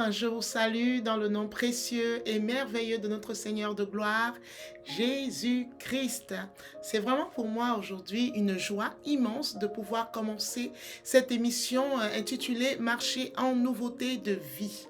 je vous salue dans le nom précieux et merveilleux de notre Seigneur de gloire, Jésus-Christ. C'est vraiment pour moi aujourd'hui une joie immense de pouvoir commencer cette émission intitulée Marcher en nouveauté de vie.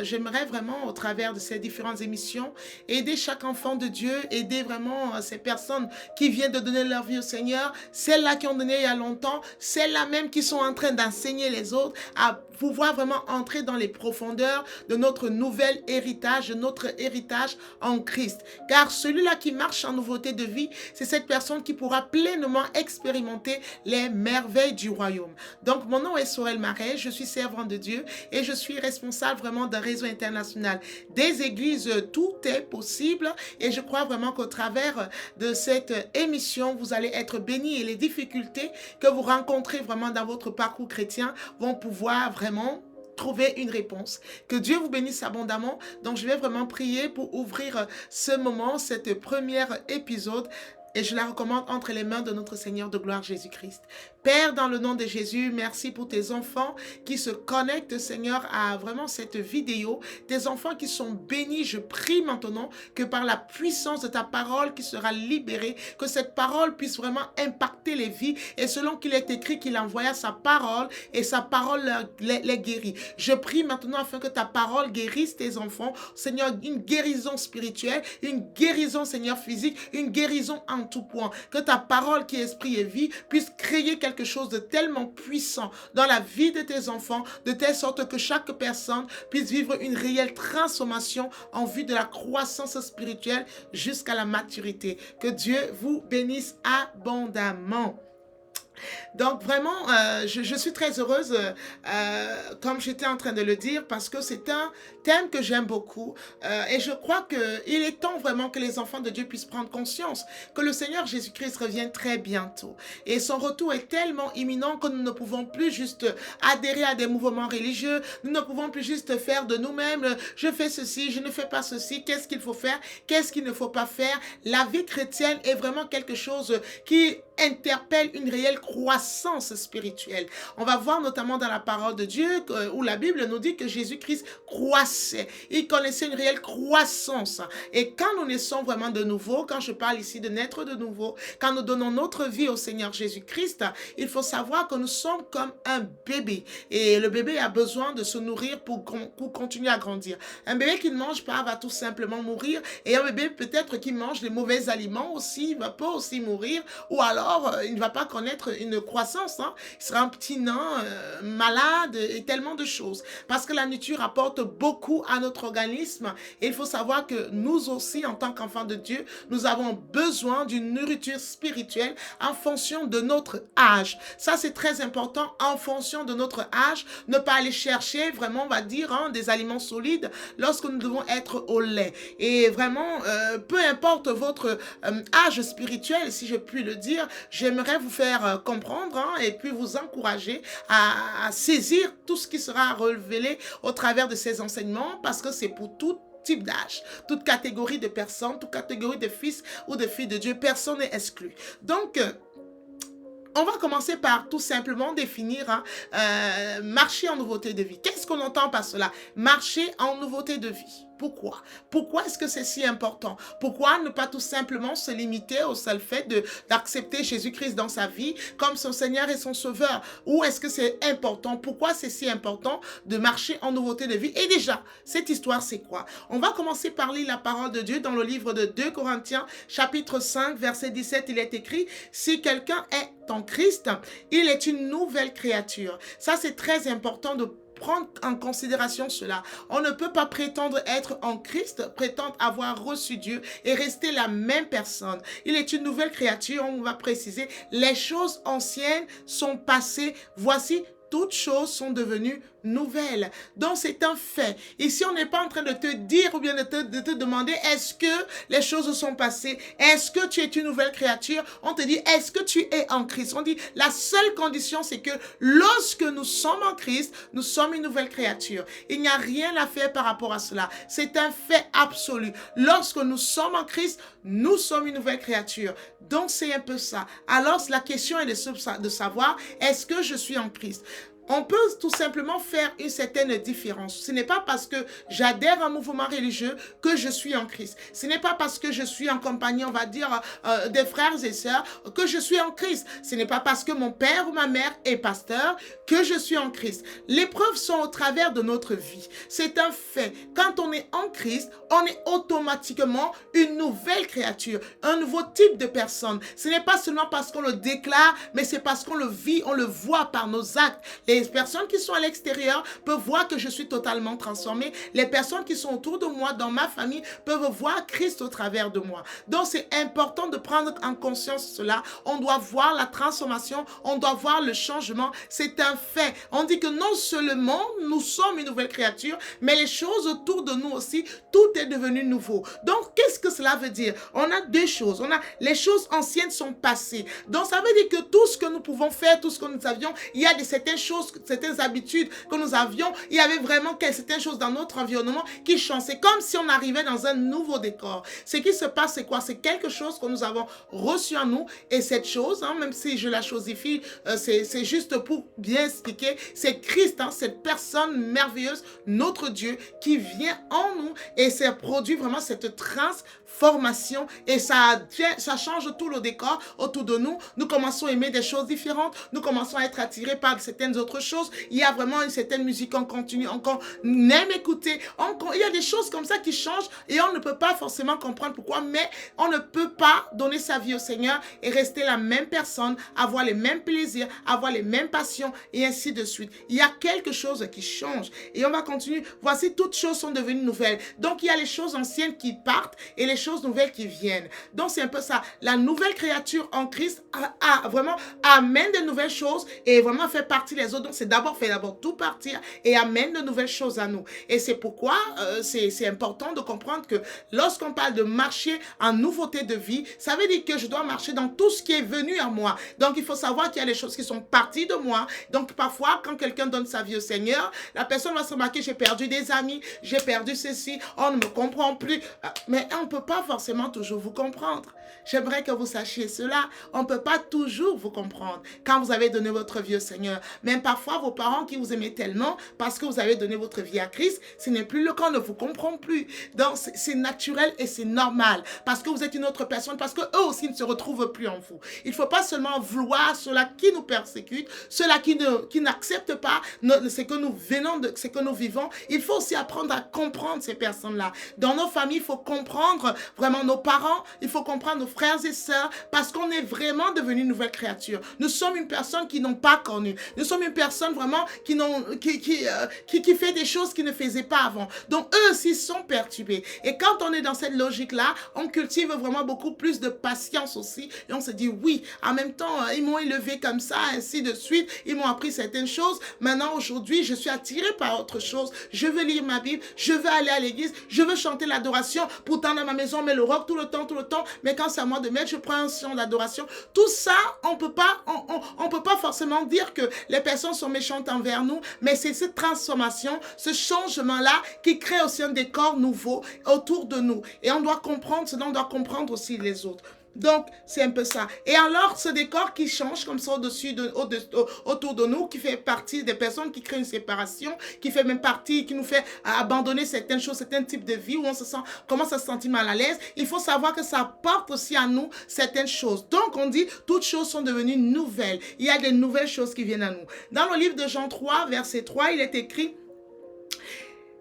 J'aimerais vraiment au travers de ces différentes émissions aider chaque enfant de Dieu, aider vraiment ces personnes qui viennent de donner leur vie au Seigneur, celles-là qui ont donné il y a longtemps, celles-là même qui sont en train d'enseigner les autres à pouvoir vraiment entrer dans les profondeurs de notre nouvel héritage, de notre héritage en Christ. Car celui-là qui marche en nouveauté de vie, c'est cette personne qui pourra pleinement expérimenter les merveilles du royaume. Donc, mon nom est Sorel Marais, je suis servante de Dieu et je suis responsable vraiment d'un réseau international des églises. Tout est possible et je crois vraiment qu'au travers de cette émission, vous allez être bénis et les difficultés que vous rencontrez vraiment dans votre parcours chrétien vont pouvoir vraiment trouver une réponse. Que Dieu vous bénisse abondamment. Donc, je vais vraiment prier pour ouvrir ce moment, cette première épisode. Et je la recommande entre les mains de notre Seigneur de gloire Jésus-Christ. Père, dans le nom de Jésus, merci pour tes enfants qui se connectent, Seigneur, à vraiment cette vidéo. Tes enfants qui sont bénis, je prie maintenant que par la puissance de ta parole qui sera libérée, que cette parole puisse vraiment impacter les vies. Et selon qu'il est écrit qu'il envoya sa parole et sa parole les guérit. Je prie maintenant afin que ta parole guérisse tes enfants. Seigneur, une guérison spirituelle, une guérison, Seigneur, physique, une guérison en tout point. Que ta parole qui est esprit et vie puisse créer quelque chose de tellement puissant dans la vie de tes enfants, de telle sorte que chaque personne puisse vivre une réelle transformation en vue de la croissance spirituelle jusqu'à la maturité. Que Dieu vous bénisse abondamment. Donc vraiment, je suis très heureuse, comme j'étais en train de le dire, parce que c'est un thème que j'aime beaucoup. Et je crois qu'il est temps vraiment que les enfants de Dieu puissent prendre conscience que le Seigneur Jésus-Christ revient très bientôt. Et son retour est tellement imminent que nous ne pouvons plus juste adhérer à des mouvements religieux. Nous ne pouvons plus juste faire de nous-mêmes, je fais ceci, je ne fais pas ceci, qu'est-ce qu'il faut faire, qu'est-ce qu'il ne faut pas faire. La vie chrétienne est vraiment quelque chose qui interpelle une réelle croissance spirituelle. On va voir notamment dans la parole de Dieu où la Bible nous dit que Jésus-Christ croissait. Il connaissait une réelle croissance. Et quand nous naissons vraiment de nouveau, quand je parle ici de naître de nouveau, quand nous donnons notre vie au Seigneur Jésus-Christ, il faut savoir que nous sommes comme un bébé. Et le bébé a besoin de se nourrir pour continuer à grandir. Un bébé qui ne mange pas va tout simplement mourir. Et un bébé peut-être qui mange les mauvais aliments aussi, peut aussi mourir. Ou alors, il ne va pas connaître une croissance. Il sera un petit nain malade et tellement de choses. Parce que la nourriture apporte beaucoup à notre organisme. Et il faut savoir que nous aussi, en tant qu'enfants de Dieu, nous avons besoin d'une nourriture spirituelle en fonction de notre âge. Ça, c'est très important. En fonction de notre âge, ne pas aller chercher vraiment, on va dire, des aliments solides lorsque nous devons être au lait. Et vraiment, peu importe votre âge spirituel, si je puis le dire, j'aimerais vous faire comprendre et puis vous encourager à saisir tout ce qui sera révélé au travers de ces enseignements parce que c'est pour tout type d'âge, toute catégorie de personnes, toute catégorie de fils ou de filles de Dieu, personne n'est exclu. Donc, on va commencer par tout simplement définir marcher en nouveauté de vie. Qu'est-ce qu'on entend par cela? Marcher en nouveauté de vie. Pourquoi? Pourquoi est-ce que c'est si important? Pourquoi ne pas tout simplement se limiter au seul fait d'accepter Jésus-Christ dans sa vie comme son Seigneur et son Sauveur? Ou est-ce que c'est important? Pourquoi c'est si important de marcher en nouveauté de vie? Et déjà, cette histoire, c'est quoi? On va commencer par lire la parole de Dieu dans le livre de 2 Corinthiens, chapitre 5, verset 17. Il est écrit, « Si quelqu'un est en Christ, il est une nouvelle créature. » Ça, c'est très important de prendre en considération cela. On ne peut pas prétendre être en Christ, prétendre avoir reçu Dieu et rester la même personne. Il est une nouvelle créature, on va préciser. Les choses anciennes sont passées. Voici, toutes choses sont devenues nouvelles. Donc, c'est un fait. Ici, on n'est pas en train de te dire ou bien de te demander est-ce que les choses sont passées? Est-ce que tu es une nouvelle créature? On te dit est-ce que tu es en Christ? On dit la seule condition, c'est que lorsque nous sommes en Christ, nous sommes une nouvelle créature. Il n'y a rien à faire par rapport à cela. C'est un fait absolu. Lorsque nous sommes en Christ, nous sommes une nouvelle créature. Donc, c'est un peu ça. Alors, la question est de savoir est-ce que je suis en Christ? on peut tout simplement faire une certaine différence. Ce n'est pas parce que j'adhère à un mouvement religieux que je suis en Christ. Ce n'est pas parce que je suis en compagnie, on va dire, des frères et sœurs que je suis en Christ. Ce n'est pas parce que mon père ou ma mère est pasteur que je suis en Christ. Les preuves sont au travers de notre vie. C'est un fait. Quand on est en Christ, on est automatiquement une nouvelle créature, un nouveau type de personne. Ce n'est pas seulement parce qu'on le déclare, mais c'est parce qu'on le vit, on le voit par nos actes. Les personnes qui sont à l'extérieur peuvent voir que je suis totalement transformée. Les personnes qui sont autour de moi, dans ma famille, peuvent voir Christ au travers de moi. Donc, c'est important de prendre en conscience cela. On doit voir la transformation, on doit voir le changement. C'est un fait. On dit que non seulement nous sommes une nouvelle créature, mais les choses autour de nous aussi, tout est devenu nouveau. Donc, qu'est-ce que cela veut dire? On a deux choses. Les choses anciennes sont passées. Donc, ça veut dire que tout ce que nous pouvons faire, tout ce que nous avions, il y a certaines choses, certaines habitudes que nous avions, il y avait vraiment certaines choses dans notre environnement qui changent. C'est comme si on arrivait dans un nouveau décor. Ce qui se passe, c'est quoi? C'est quelque chose que nous avons reçu en nous, et cette chose, même si je la chosifie, c'est juste pour bien expliquer, c'est Christ, cette personne merveilleuse, notre Dieu, qui vient en nous, et ça produit vraiment cette transformation, et ça change tout le décor autour de nous. Nous commençons à aimer des choses différentes, nous commençons à être attirés par certaines autres choses. Il y a vraiment une certaine musique qu'on continue, on aime écouter. Il y a des choses comme ça qui changent et on ne peut pas forcément comprendre pourquoi, mais on ne peut pas donner sa vie au Seigneur et rester la même personne, avoir les mêmes plaisirs, avoir les mêmes passions et ainsi de suite. Il y a quelque chose qui change et on va continuer. Voici, toutes choses sont devenues nouvelles. Donc, il y a les choses anciennes qui partent et les choses nouvelles qui viennent. Donc, c'est un peu ça. La nouvelle créature en Christ vraiment amène de nouvelles choses et vraiment fait partie des autres. Donc, c'est d'abord tout partir et amène de nouvelles choses à nous. Et c'est pourquoi c'est important de comprendre que lorsqu'on parle de marcher en nouveauté de vie, ça veut dire que je dois marcher dans tout ce qui est venu à moi. Donc, il faut savoir qu'il y a des choses qui sont parties de moi. Donc, parfois, quand quelqu'un donne sa vie au Seigneur, la personne va se remarquer, j'ai perdu des amis, j'ai perdu ceci, on ne me comprend plus. Mais on ne peut pas forcément toujours vous comprendre. J'aimerais que vous sachiez cela. On ne peut pas toujours vous comprendre quand vous avez donné votre vie au Seigneur. Même parfois, vos parents qui vous aimaient tellement parce que vous avez donné votre vie à Christ, ce n'est plus le cas, on ne vous comprend plus. Donc, c'est naturel et c'est normal parce que vous êtes une autre personne, parce qu'eux aussi ne se retrouvent plus en vous. Il ne faut pas seulement vouloir ceux-là qui nous persécutent, ceux-là qui n'acceptent pas ce que nous venons de, ce que nous vivons. Il faut aussi apprendre à comprendre ces personnes-là. Dans nos familles, il faut comprendre vraiment nos parents, il faut comprendre nos frères et sœurs, parce qu'on est vraiment devenu une nouvelle créature. Nous sommes une personne qui n'ont pas connu. Nous sommes une personne vraiment qui fait des choses qu'ils ne faisaient pas avant. Donc, eux aussi sont perturbés. Et quand on est dans cette logique-là, on cultive vraiment beaucoup plus de patience aussi. Et on se dit, oui, en même temps, ils m'ont élevé comme ça, ainsi de suite. Ils m'ont appris certaines choses. Maintenant, aujourd'hui, je suis attirée par autre chose. Je veux lire ma Bible. Je veux aller à l'église. Je veux chanter l'adoration. Pourtant, dans ma maison, on met le rock tout le temps. Mais quand c'est à moi de mettre, je prends un son d'adoration. Tout ça, on peut pas forcément dire que les personnes sont méchantes envers nous, mais c'est cette transformation, ce changement-là qui crée aussi un décor nouveau autour de nous. Et on doit comprendre cela, on doit comprendre aussi les autres. Donc, c'est un peu ça. Et alors, ce décor qui change comme ça autour de nous, qui fait partie des personnes qui créent une séparation, qui fait même partie, qui nous fait abandonner certaines choses, certains types de vie où on se sent, commence à se sentir mal à l'aise. Il faut savoir que ça porte aussi à nous certaines choses. Donc, on dit, toutes choses sont devenues nouvelles. Il y a des nouvelles choses qui viennent à nous. Dans le livre de Jean 3, verset 3, il est écrit: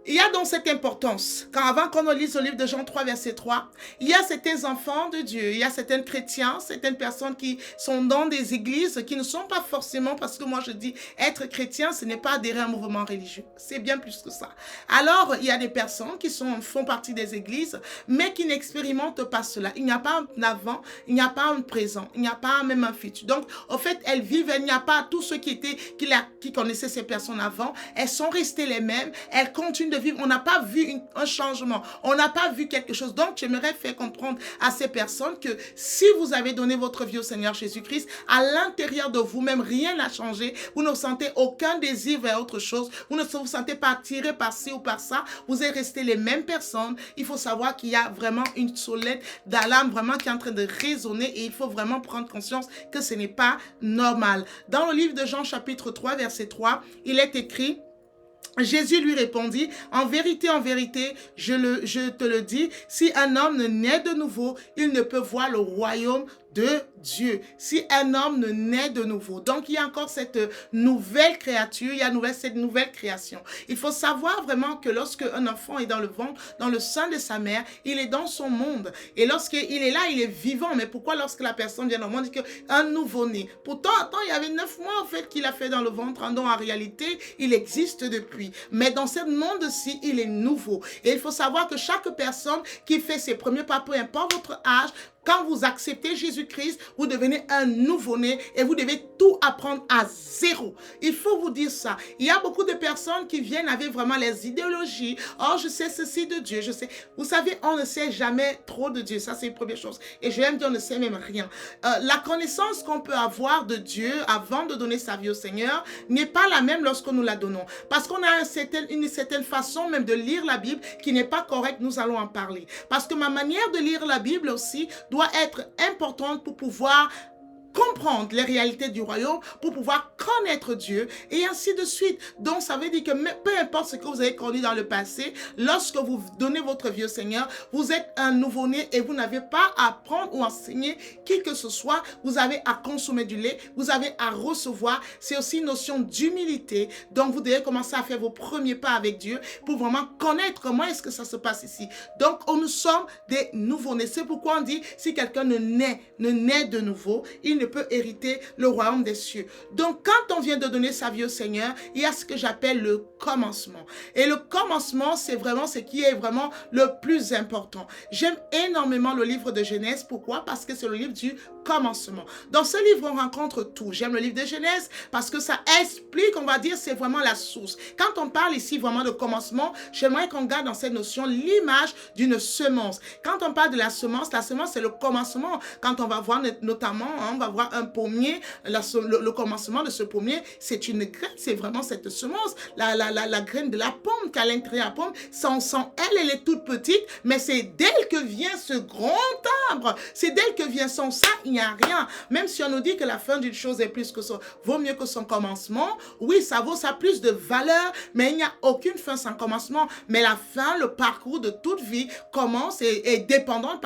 il y a donc cette importance, quand avant qu'on lise le livre de Jean 3, verset 3, il y a certains enfants de Dieu, il y a certains chrétiens, certaines personnes qui sont dans des églises, qui ne sont pas forcément, parce que moi je dis, être chrétien, ce n'est pas adhérer à un mouvement religieux, c'est bien plus que ça. Alors, il y a des personnes qui font partie des églises, mais qui n'expérimentent pas cela. Il n'y a pas un avant, il n'y a pas un présent, il n'y a pas même un futur. Donc, au fait, elles vivent, il n'y a pas tous ceux qui connaissaient ces personnes avant, elles sont restées les mêmes, elles continuent de vivre, on n'a pas vu un changement, on n'a pas vu quelque chose. Donc, j'aimerais faire comprendre à ces personnes que si vous avez donné votre vie au Seigneur Jésus-Christ, à l'intérieur de vous-même, rien n'a changé. Vous ne sentez aucun désir vers autre chose. Vous ne vous sentez pas attiré par ci ou par ça. Vous êtes resté les mêmes personnes. Il faut savoir qu'il y a vraiment une sonnette d'alarme vraiment qui est en train de résonner et il faut vraiment prendre conscience que ce n'est pas normal. Dans le livre de Jean chapitre 3, verset 3, il est écrit: Jésus lui répondit, en vérité, je te le dis, si un homme ne naît de nouveau, il ne peut voir le royaume de Dieu. Si un homme ne naît de nouveau. Donc, il y a encore cette nouvelle créature, il y a cette nouvelle création. Il faut savoir vraiment que lorsque un enfant est dans le ventre, dans le sein de sa mère, il est dans son monde. Et lorsqu'il est là, il est vivant. Mais pourquoi lorsque la personne vient au monde, il dit qu'un nouveau-né? Pourtant, il y avait 9 mois en fait qu'il a fait dans le ventre. Donc, en réalité, il existe depuis. Mais dans ce monde-ci, il est nouveau. Et il faut savoir que chaque personne qui fait ses premiers pas, peu importe votre âge, quand vous acceptez Jésus-Christ, vous devenez un nouveau-né et vous devez tout apprendre à zéro. Il faut vous dire ça. Il y a beaucoup de personnes qui viennent avec vraiment les idéologies. Oh, je sais ceci de Dieu, je sais. Vous savez, on ne sait jamais trop de Dieu. Ça, c'est une première chose. Et je vais me dire, on ne sait même rien. La connaissance qu'on peut avoir de Dieu avant de donner sa vie au Seigneur n'est pas la même lorsque nous la donnons. Parce qu'on a une certaine façon même de lire la Bible qui n'est pas correcte. Nous allons en parler. Parce que ma manière de lire la Bible aussi doit être importante pour pouvoir comprendre les réalités du royaume, pour pouvoir connaître Dieu et ainsi de suite. Donc, ça veut dire que peu importe ce que vous avez connu dans le passé, lorsque vous donnez votre vie au Seigneur, vous êtes un nouveau-né et vous n'avez pas à apprendre ou enseigner qui que ce soit. Vous avez à consommer du lait, vous avez à recevoir. C'est aussi une notion d'humilité. Donc, vous devez commencer à faire vos premiers pas avec Dieu pour vraiment connaître comment est-ce que ça se passe ici. Donc, nous sommes des nouveau-nés. C'est pourquoi on dit, si quelqu'un ne naît de nouveau, il ne peut hériter le royaume des cieux. Donc, quand on vient de donner sa vie au Seigneur, il y a ce que j'appelle le commencement. Et le commencement, c'est vraiment ce qui est vraiment le plus important. J'aime énormément le livre de Genèse. Pourquoi? Parce que c'est le livre du commencement. Dans ce livre, on rencontre tout. J'aime le livre de Genèse parce que ça explique, on va dire, c'est vraiment la source. Quand on parle ici vraiment de commencement, j'aimerais qu'on garde dans cette notion l'image d'une semence. Quand on parle de la semence, c'est le commencement. Quand on va voir notamment, on va voir un pommier, le commencement de ce pommier, c'est une graine, c'est vraiment cette semence, la graine de la pomme, qu'à l'intérieur de la pomme, elle est toute petite, mais c'est d'elle que vient ce grand arbre, c'est d'elle que vient sans ça, il n'y a rien. Même si on nous dit que la fin d'une chose est plus que ça, vaut mieux que son commencement, oui, ça a plus de valeur, mais il n'y a aucune fin sans commencement, mais la fin, le parcours de toute vie commence et est dépendant,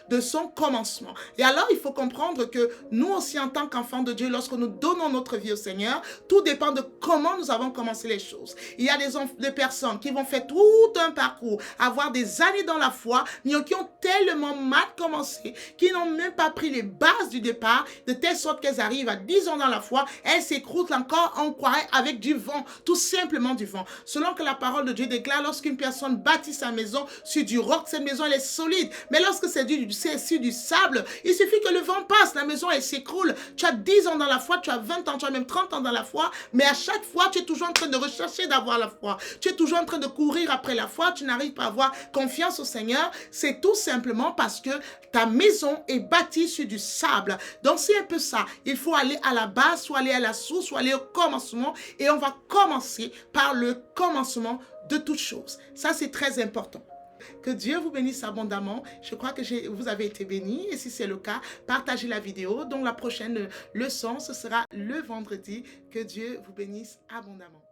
de son commencement. Et alors, il faut comprendre que nous aussi, en tant qu'enfants de Dieu, lorsque nous donnons notre vie au Seigneur, tout dépend de comment nous avons commencé les choses. Il y a des personnes qui vont faire tout un parcours, avoir des années dans la foi, mais qui ont tellement mal commencé, qui n'ont même pas pris les bases du départ, de telle sorte qu'elles arrivent à 10 ans dans la foi, elles s'écroutent encore, on croirait, avec du vent, tout simplement du vent. Selon que la parole de Dieu déclare, lorsqu'une personne bâtit sa maison sur du roc, cette maison, elle est solide. Mais lorsque c'est sur du sable, il suffit que le vent passe, la maison, elle s'écroule. Tu as 10 ans dans la foi, tu as 20 ans, tu as même 30 ans dans la foi, mais à chaque fois, tu es toujours en train de rechercher d'avoir la foi. Tu es toujours en train de courir après la foi, tu n'arrives pas à avoir confiance au Seigneur. C'est tout simplement parce que ta maison est bâtie sur du sable. Donc, c'est un peu ça. Il faut aller à la base, soit aller à la source, soit aller au commencement. Et on va commencer par le commencement de toutes choses. Ça, c'est très important. Que Dieu vous bénisse abondamment. Je crois que vous avez été bénis. Et si c'est le cas, partagez la vidéo. Donc, la prochaine leçon, ce sera le vendredi. Que Dieu vous bénisse abondamment.